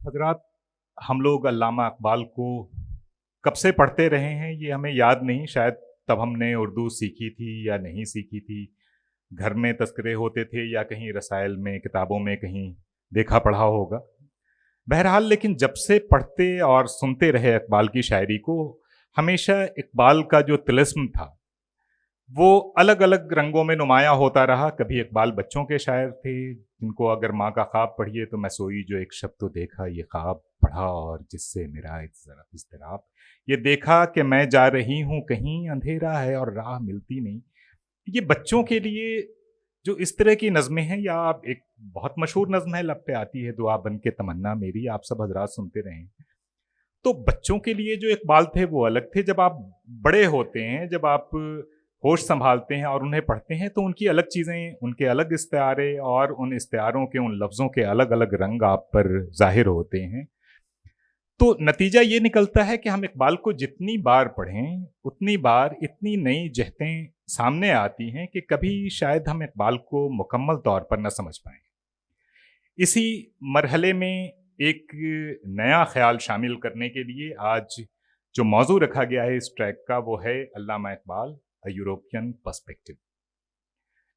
हजरात, हम लोग अल्लामा इकबाल को कब से पढ़ते रहे हैं ये हमें याद नहीं। शायद तब हमने उर्दू सीखी थी या नहीं सीखी थी, घर में तस्करे होते थे या कहीं रसायल में किताबों में कहीं देखा पढ़ा होगा। बहरहाल, लेकिन जब से पढ़ते और सुनते रहे इकबाल की शायरी को, हमेशा इकबाल का जो तिलिस्म था वो अलग अलग रंगों में नुमायां होता रहा। कभी इकबाल बच्चों के शायर थे जिनको अगर माँ का ख्वाब पढ़िए तो मैं सोई जो एक शब तो देखा ये ख्वाब पढ़ा और जिससे मेरा इज़्तिराब, ये देखा कि मैं जा रही हूँ कहीं अंधेरा है और राह मिलती नहीं। ये बच्चों के लिए जो इस तरह की नज़में हैं, या आप एक बहुत मशहूर नज़म है लब पे आती है दुआ बन के तमन्ना मेरी, आप सब हजरात सुनते रहे। तो बच्चों के लिए जो इकबाल थे वो अलग थे। जब आप बड़े होते हैं, जब आप होश संभालते हैं और उन्हें पढ़ते हैं तो उनकी अलग चीज़ें, उनके अलग इस्तिआरे और उन इस्तिआरों के उन लफ्ज़ों के अलग अलग रंग आप पर ज़ाहिर होते हैं। तो नतीजा ये निकलता है कि हम इकबाल को जितनी बार पढ़ें उतनी बार इतनी नई जहतें सामने आती हैं कि कभी शायद हम इकबाल को मुकम्मल तौर पर न समझ पाएं। इसी मरहले में एक नया ख्याल शामिल करने के लिए आज जो मौजू रखा गया है इस ट्रैक का वो है अल्लामा इकबाल, अ यूरोपियन पर्सपेक्टिव।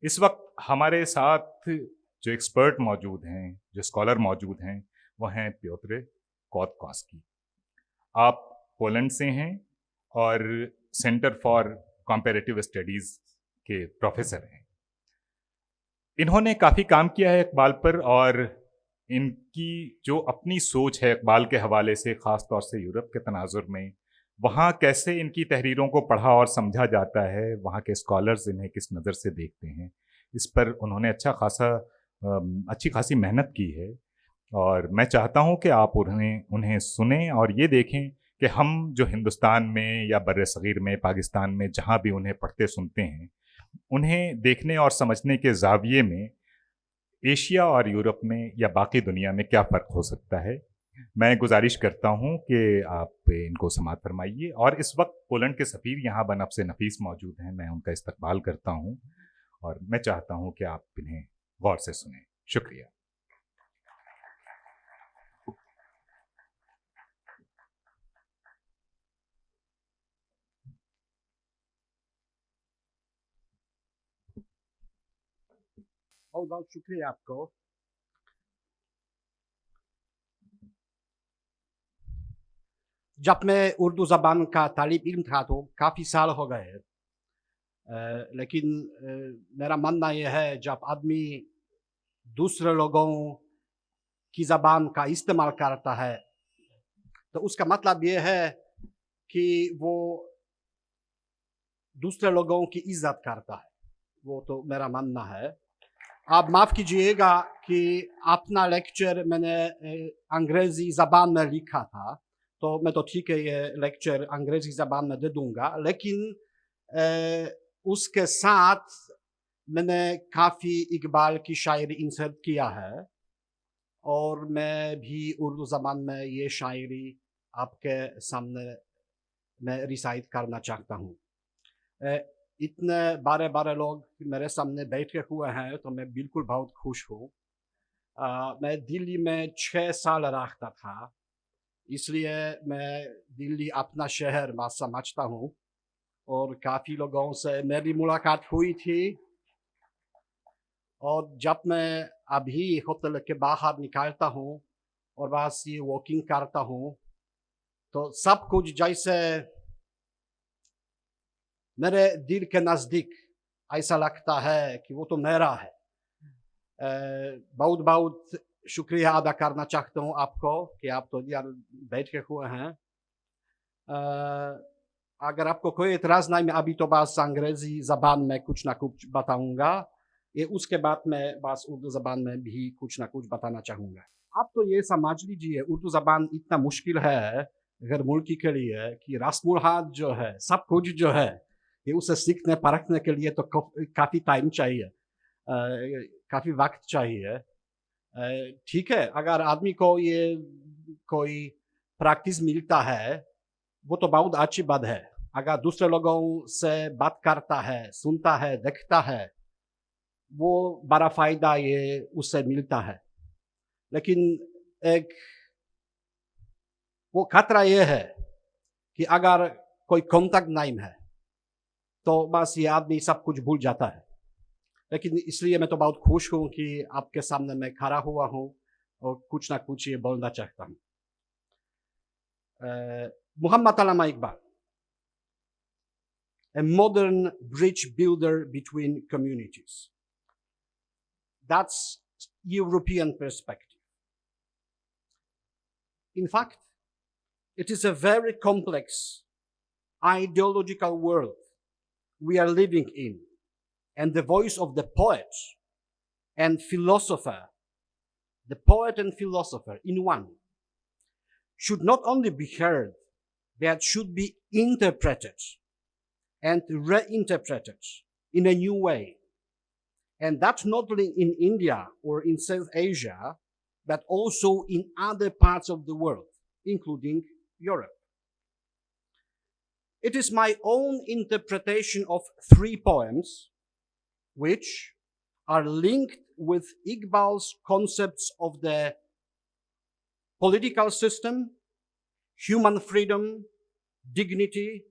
इस वक्त हमारे साथ जो एक्सपर्ट मौजूद हैं, जो स्कॉलर मौजूद हैं, वो हैं प्योत्र क्लोदकॉस्की। आप पोलैंड से हैं और सेंटर फॉर कंपैरेटिव स्टडीज़ के प्रोफेसर हैं। इन्होंने काफ़ी काम किया है इकबाल पर और इनकी जो अपनी सोच है इकबाल के हवाले से, ख़ास तौर से यूरोप के तनाजुर में, वहाँ कैसे इनकी तहरीरों को पढ़ा और समझा जाता है, वहाँ के स्कॉलर्स इन्हें किस नज़र से देखते हैं, इस पर उन्होंने अच्छी खासी मेहनत की है। और मैं चाहता हूँ कि आप उन्हें सुनें और ये देखें कि हम जो हिंदुस्तान में या बर्र-ए-सग़ीर में, पाकिस्तान में जहाँ भी उन्हें पढ़ते सुनते हैं, उन्हें देखने और समझने के ज़ाविये में एशिया और यूरोप में या बाकी दुनिया में क्या फ़र्क हो सकता है। मैं गुजारिश करता हूँ कि आप इनको समाअत फरमाइए। और इस वक्त पोलैंड के सफ़ीर यहाँ बनफ़ से नफीस मौजूद हैं, मैं उनका इस्तकबाल करता हूँ और मैं चाहता हूँ कि आप इन्हें गौर से सुनें। शुक्रिया। बहुत बहुत शुक्रिया आपको। जब मैं उर्दू ज़बान का तालिब इल्म था तो काफ़ी साल हो गए, लेकिन मेरा मानना यह है जब आदमी दूसरे लोगों की ज़बान का इस्तेमाल करता है तो उसका मतलब यह है कि वो दूसरे लोगों की इज्जत करता है। वो तो मेरा मानना है। आप माफ़ कीजिएगा कि अपना लेक्चर मैंने अंग्रेज़ी ज़बान में लिखा था, तो मैं तो ठीक है ये लेक्चर अंग्रेज़ी ज़बान में दे दूँगा, लेकिन उसके साथ मैंने काफ़ी इकबाल की शायरी इंसर्ट किया है और मैं भी उर्दू ज़बान में ये शायरी आपके सामने मैं रिसाइट करना चाहता हूँ। इतने बारे बारे लोग मेरे सामने बैठे हुए हैं तो मैं बिल्कुल बहुत खुश हूँ। मैं दिल्ली में 6 साल रहता था, इसलिए मैं दिल्ली अपना शहर मैं समझता हूँ और काफ़ी लोगों से मेरी मुलाकात हुई थी। और जब मैं अभी होटल के बाहर निकलता हूँ और वहाँ से वॉकिंग करता हूँ तो सब कुछ जैसे मेरे दिल के नज़दीक ऐसा लगता है कि वो तो मेरा है। बहुत बहुत शुक्रिया अदा करना चाहता हूँ आपको कि आप तो यार बैठे हुए हैं। अगर आपको कोई एतराज़ नहीं, मैं अभी तो बस अंग्रेज़ी ज़बान में कुछ ना कुछ बताऊँगा, ये उसके बाद मैं बस उर्दू ज़बान में भी कुछ ना कुछ बताना चाहूँगा। आप तो ये समझ लीजिए उर्दू ज़बान इतना मुश्किल है गैर मुल्की के लिए कि रस्मुल हाथ जो है, सब कुछ जो है, ये उसे सीखने परखने के लिए तो काफ़ी टाइम चाहिए, काफ़ी वक्त चाहिए। ठीक है, अगर आदमी को ये कोई प्रैक्टिस मिलता है वो तो बहुत अच्छी बात है। अगर दूसरे लोगों से बात करता है, सुनता है, देखता है, वो बड़ा फ़ायदा ये उससे मिलता है। लेकिन एक वो खतरा ये है कि अगर कोई कांटेक्ट नहीं है तो बस ये आदमी सब कुछ भूल जाता है। लेकिन इसलिए मैं तो बहुत खुश हूँ कि आपके सामने मैं खड़ा हुआ हूँ और कुछ ना कुछ ये बोलना चाहता हूँ। Muhammad Allama Iqbal, a modern bridge builder between communities. That's European perspective. In fact, it is a very complex ideological world we are living in, and the voice of the poet and philosopher, the poet and philosopher in one, should not only be heard, but should be interpreted and reinterpreted in a new way. And that's not only in India or in South Asia, but also in other parts of the world, including Europe. It is my own interpretation of 3 poems, which are linked with Iqbal's concepts of the political system, human freedom, dignity,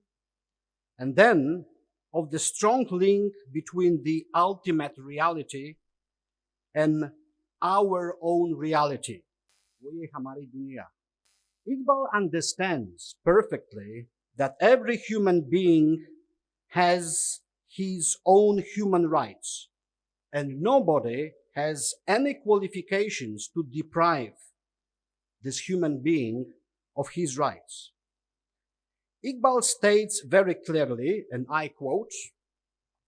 and then of the strong link between the ultimate reality and our own reality. Iqbal understands perfectly that every human being has his own human rights, and nobody has any qualifications to deprive this human being of his rights. Iqbal states very clearly, and I quote,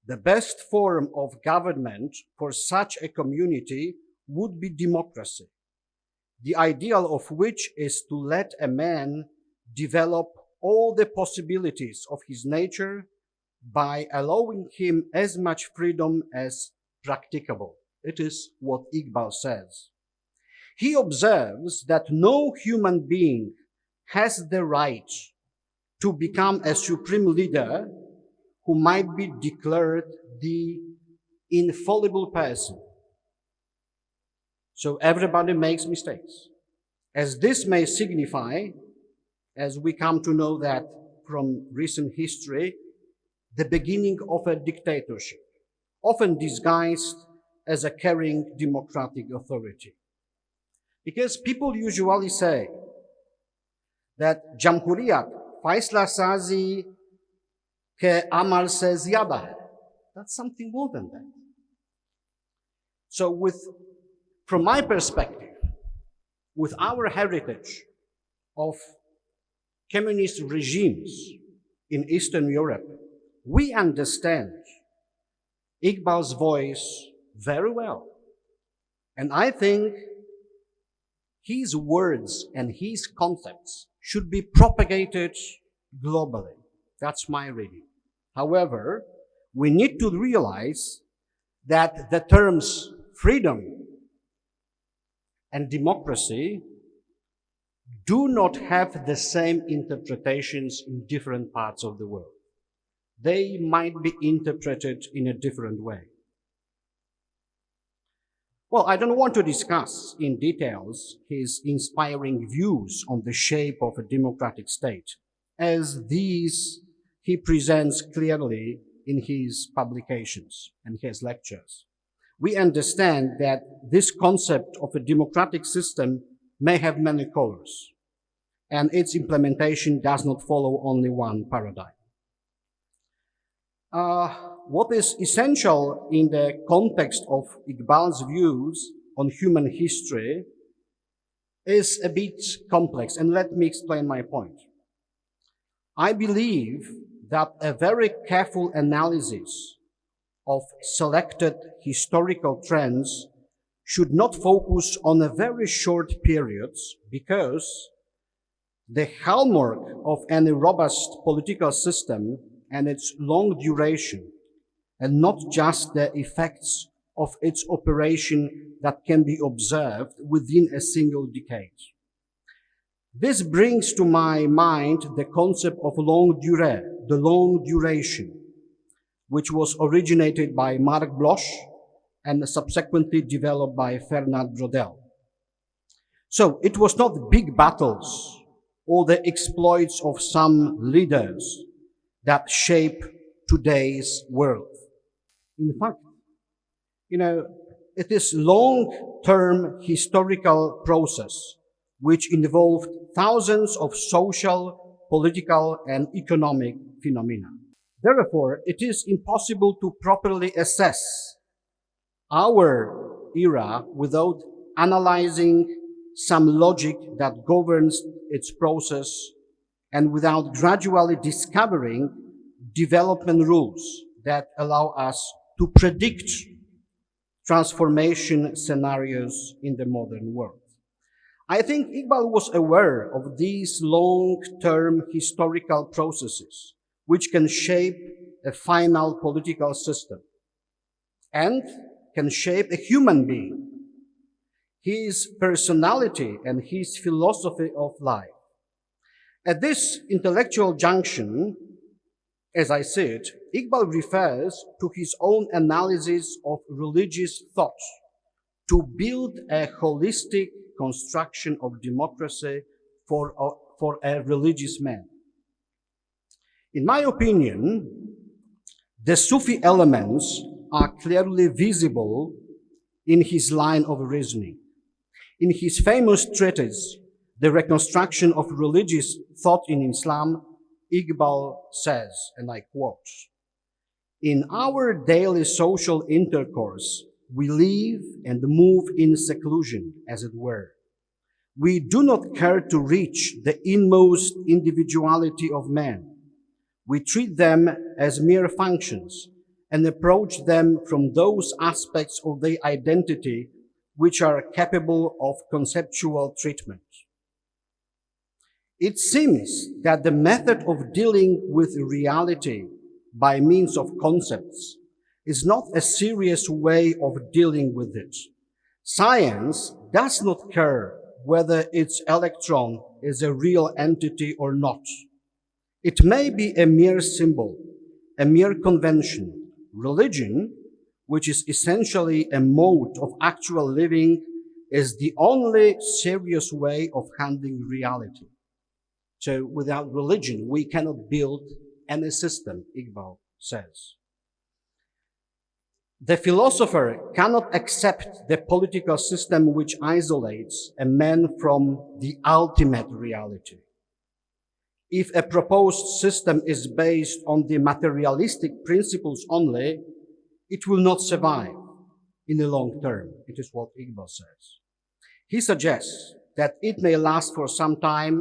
"The best form of government for such a community would be democracy, the ideal of which is to let a man develop all the possibilities of his nature by allowing him as much freedom as practicable." It is what Iqbal says. He observes that no human being has the right to become a supreme leader who might be declared the infallible person. So everybody makes mistakes, as this may signify, as we come to know that from recent history, the beginning of a dictatorship, often disguised as a caring democratic authority. Because people usually say that jamhuriyat faisla sazi ke amal se zyada hai. That's something more than that. So from my perspective, with our heritage of communist regimes in Eastern Europe, we understand Iqbal's voice very well. And I think his words and his concepts should be propagated globally. That's my reading. However, we need to realize that the terms freedom and democracy do not have the same interpretations in different parts of the world. They might be interpreted in a different way. Well, I don't want to discuss in details his inspiring views on the shape of a democratic state, as these he presents clearly in his publications and his lectures. We understand that this concept of a democratic system may have many colors, and its implementation does not follow only one paradigm. What is essential in the context of Iqbal's views on human history is a bit complex, and let me explain my point. I believe that a very careful analysis of selected historical trends should not focus on a very short periods, because the hallmark of any robust political system and its long duration, and not just the effects of its operation that can be observed within a single decade. This brings to my mind the concept of the long duration, which was originated by Marc Bloch and subsequently developed by Fernand Braudel. So it was not big battles or the exploits of some leaders that shape today's world. In fact, it is long-term historical process which involved thousands of social, political, and economic phenomena. Therefore, it is impossible to properly assess our era without analyzing some logic that governs its process and without gradually discovering development rules that allow us to predict transformation scenarios in the modern world. I think Iqbal was aware of these long-term historical processes which can shape a final political system and can shape a human being, his personality and his philosophy of life. At this intellectual junction, as I said, Iqbal refers to his own analysis of religious thought to build a holistic construction of democracy for a religious man. In my opinion, the Sufi elements are clearly visible in his line of reasoning. In his famous treatise, The Reconstruction of Religious Thought in Islam, Iqbal says, and I quote, "In our daily social intercourse, we live and move in seclusion, as it were. We do not care to reach the inmost individuality of man. We treat them as mere functions and approach them from those aspects of their identity which are capable of conceptual treatment. It seems that the method of dealing with reality by means of concepts is not a serious way of dealing with it. Science does not care whether its electron is a real entity or not. It may be a mere symbol, a mere convention. Religion, which is essentially a mode of actual living, is the only serious way of handling reality. So without religion, we cannot build any system," Iqbal says. "The philosopher cannot accept the political system which isolates a man from the ultimate reality. If a proposed system is based on the materialistic principles only, it will not survive in the long term." It is what Iqbal says. He suggests that it may last for some time,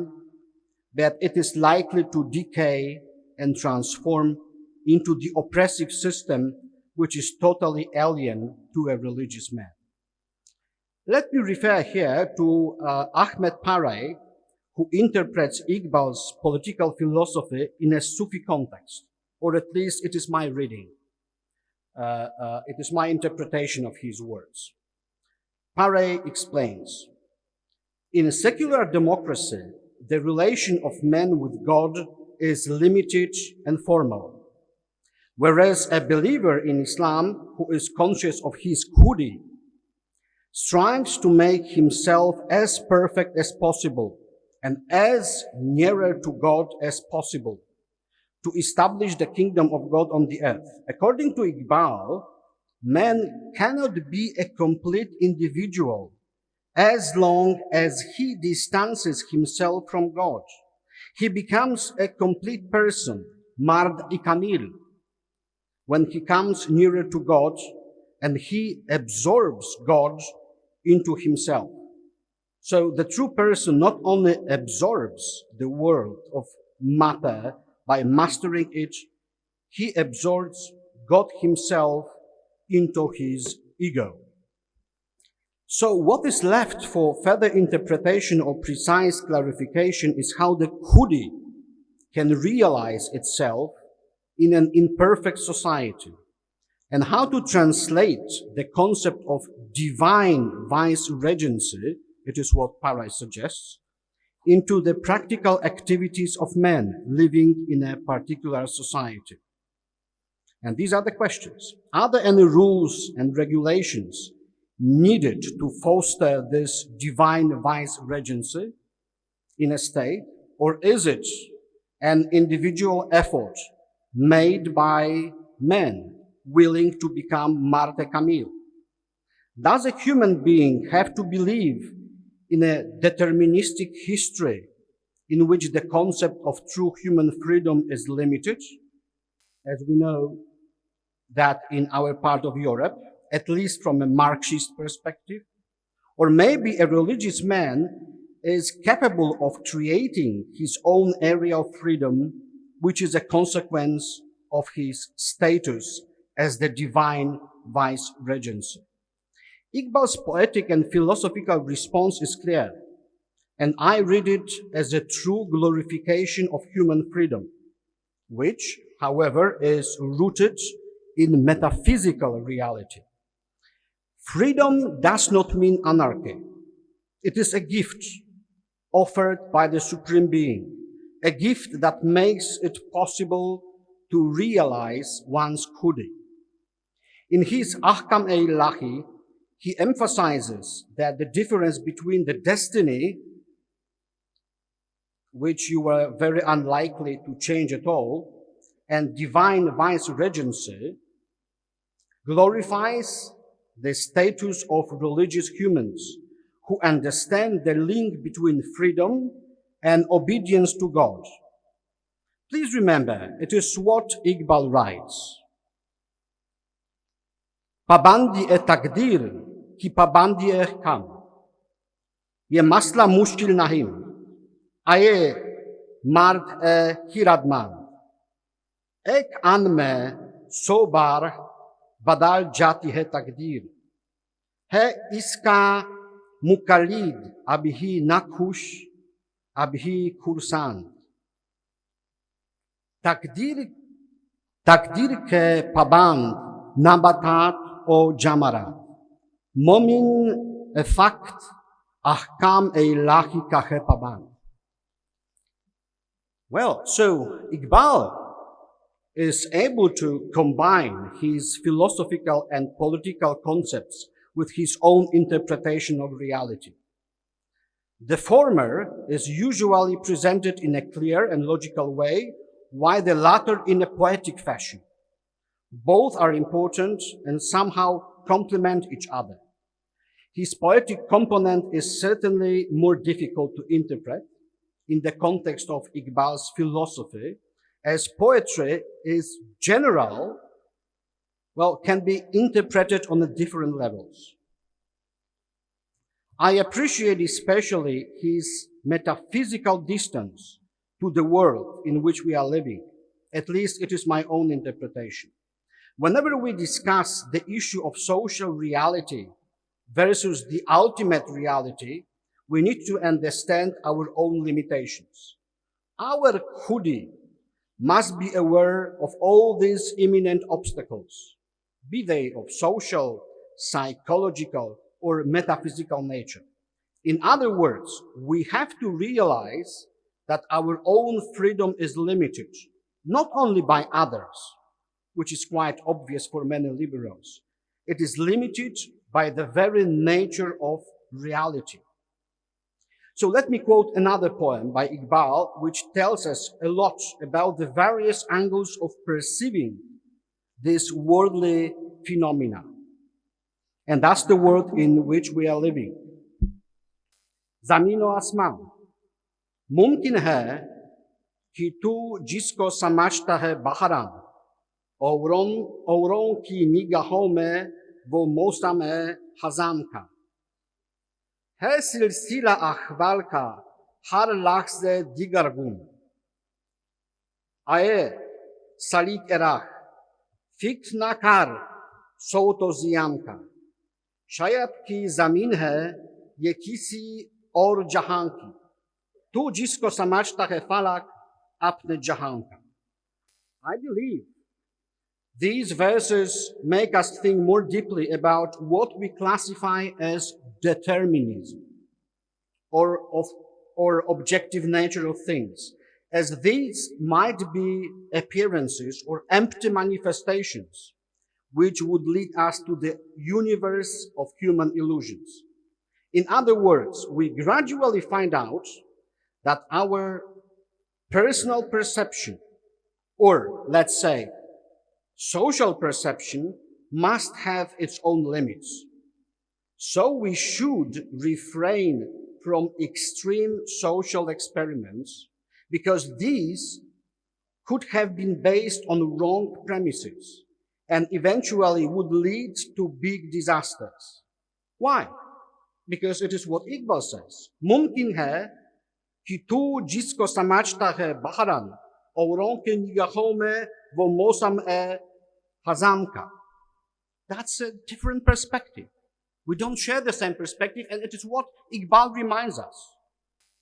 but it is likely to decay and transform into the oppressive system which is totally alien to a religious man. Let me refer here to Ahmed Paray, who interprets Iqbal's political philosophy in a Sufi context, or at least it is my reading. It is my interpretation of his words. Paray explains, "In a secular democracy, the relation of man with God is limited and formal, whereas a believer in Islam who is conscious of his khudi strives to make himself as perfect as possible and as nearer to God as possible to establish the kingdom of God on the earth. According to Iqbal, man cannot be a complete individual as long as he distances himself from God. He becomes a complete person, mard-i-kamil, when he comes nearer to God and he absorbs God into himself. So the true person not only absorbs the world of matter by mastering it, he absorbs God himself into his ego. So what is left for further interpretation or precise clarification is how the khudi can realize itself in an imperfect society, and how to translate the concept of divine vice-regency, it is what Paray suggests, into the practical activities of men living in a particular society. And these are the questions. Are there any rules and regulations needed to foster this divine vice-regency in a state, or is it an individual effort made by men willing to become Marte Camille? Does a human being have to believe in a deterministic history in which the concept of true human freedom is limited? As we know that in our part of Europe, at least from a Marxist perspective, or maybe a religious man is capable of creating his own area of freedom, which is a consequence of his status as the divine vice-regency. Iqbal's poetic and philosophical response is clear, and I read it as a true glorification of human freedom, which, however, is rooted in metaphysical reality. Freedom does not mean anarchy. It is a gift offered by the Supreme Being, a gift that makes it possible to realize one's khudi. In his Ahkam-e-Ilahi, he emphasizes that the difference between the destiny, which you were very unlikely to change at all, and divine vice-regency glorifies the status of religious humans who understand the link between freedom and obedience to God. Please remember, it is what Iqbal writes. Pabandi e takdir ki pabandi e kam. Ye masla mushkil nahim. Aye mard e hiradman. Ek an mein so bar badal jati hai takdir. Hai iska mukalid abhi nakhush abhi kursan. Takdir ke paband nabatat o jamarat. Momin e fakt ahkam e ilahi ka hai paband. Well, so Iqbal is able to combine his philosophical and political concepts with his own interpretation of reality. The former is usually presented in a clear and logical way, while the latter in a poetic fashion. Both are important and somehow complement each other. His poetic component is certainly more difficult to interpret in the context of Iqbal's philosophy, as poetry is general, can be interpreted on different levels. I appreciate especially his metaphysical distance to the world in which we are living. At least it is my own interpretation. Whenever we discuss the issue of social reality versus the ultimate reality, we need to understand our own limitations. Our khudi must be aware of all these imminent obstacles, be they of social, psychological, or metaphysical nature. In other words, we have to realize that our own freedom is limited, not only by others, which is quite obvious for many liberals. It is limited by the very nature of reality. So let me quote another poem by Iqbal, which tells us a lot about the various angles of perceiving this worldly phenomena. And that's the world in which we are living. Zameen o asman. Mumkin hai ki tu jisko samajhta hai baharan, औरों की निगाहों में वो मौसम है खजान का है सिलसिला अखबाल का हर लफ्ज़ दिगर गुम आए सलीक राह फिक्र ना कर सौत ज़ियान का शायद की ज़मीन है ये किसी और जहां की तू जिसको समझता है फलक अपने जहां का. I believe these verses make us think more deeply about what we classify as determinism or objective nature of things, as these might be appearances or empty manifestations which would lead us to the universe of human illusions. In other words, we gradually find out that our personal perception, or let's say social perception, must have its own limits. So we should refrain from extreme social experiments because these could have been based on wrong premises and eventually would lead to big disasters. Why? Because it is what Iqbal says. मुमकिन है कि तू जिसको समझता है बहरन औरों के निगाहों में वो मौसम है खज़ां का. That's a different perspective. We don't share the same perspective, and it is what Iqbal reminds us.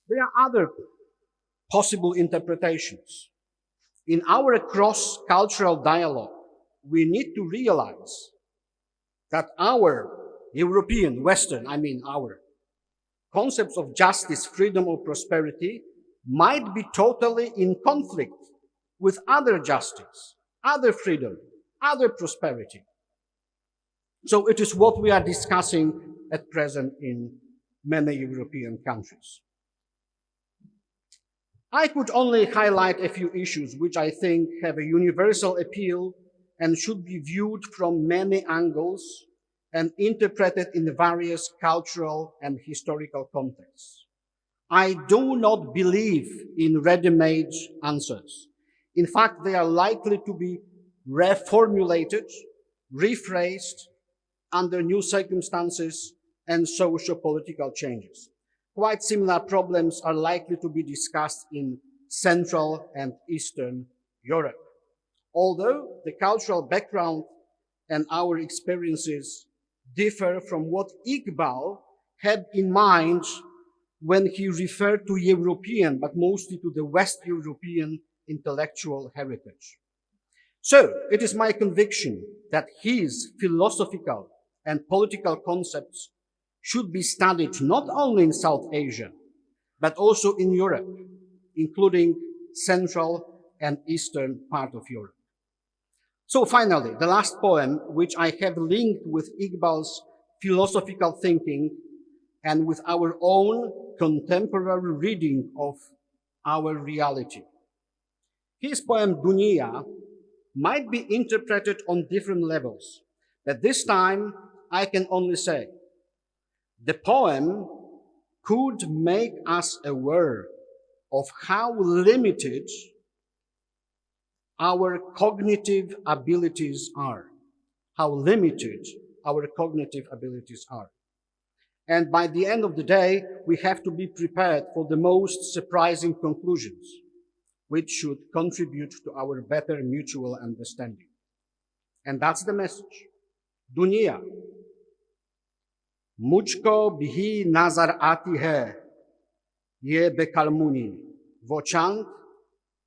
There are other possible interpretations. In our cross-cultural dialogue, we need to realize that our European, Western, our concepts of justice, freedom, or prosperity might be totally in conflict with other justice, other freedom, other prosperity. So it is what we are discussing at present in many European countries. I could only highlight a few issues which I think have a universal appeal and should be viewed from many angles and interpreted in various cultural and historical contexts. I do not believe in ready-made answers. In fact, they are likely to be reformulated, rephrased under new circumstances and socio-political changes. Quite similar problems are likely to be discussed in Central and Eastern Europe. Although the cultural background and our experiences differ from what Iqbal had in mind when he referred to European, but mostly to the West European intellectual heritage. So, it is my conviction that his philosophical and political concepts should be studied not only in South Asia, but also in Europe, including Central and Eastern part of Europe. So finally, the last poem, which I have linked with Iqbal's philosophical thinking and with our own contemporary reading of our reality. His poem, Dunia, might be interpreted on different levels, but this time I can only say the poem could make us aware of how limited our cognitive abilities are. How limited our cognitive abilities are. And by the end of the day, we have to be prepared for the most surprising conclusions, which should contribute to our better mutual understanding. And that's the message. Dunia. मुझको भी नजर आती है ये बेकलमुनी वो चांद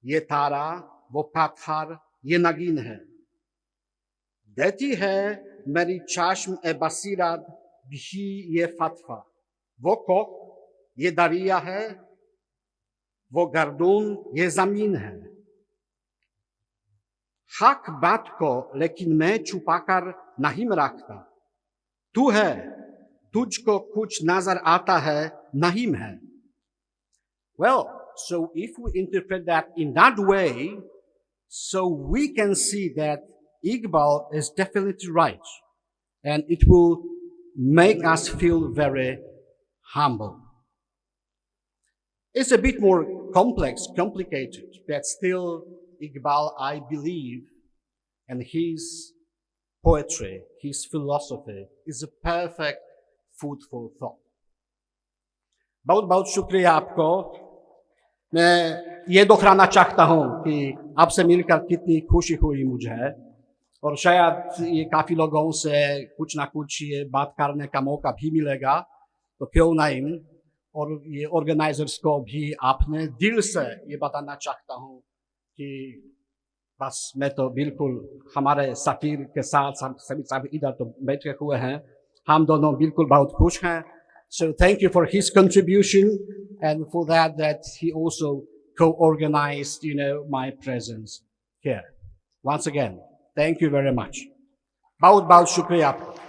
ये तारा वो पत्थर ये नगीन है देती है मेरी चश्म ए बसीरत भी ये फतवा वो कोक ये दरिया है वो गर्दून ये जमीन है हक बात को लेकिन मैं छुपाकर नहीं रखता तू है तुझको कुछ नजर आता है नहीं है. Well, so if we interpret that in that way, so we can see that Iqbal is definitely right, and it will make us feel very humble. It's a bit more complex, complicated, but still Iqbal, I believe, and his poetry, his philosophy is a perfect food for thought. बहुत बहुत शुक्रिया आपको. मैं ये दोहराना चाहता हूँ कि आपसे मिलकर कितनी खुशी हुई मुझे और शायद ये काफ़ी लोगों से कुछ ना कुछ ये बात करने का मौका भी मिलेगा तो क्यों नहीं. और ये ऑर्गेनाइजर्स को भी आपने दिल से ये बताना चाहता हूँ कि बस मैं तो बिल्कुल हमारे सफ़ीर के साथ सभी इधर तो बैठे हुए हैं हम दोनों बिल्कुल बहुत खुश हैं. So thank you for his contribution and for that he also co-organized, my presence here. Once again, thank you very much. बहुत बहुत शुक्रिया आपको.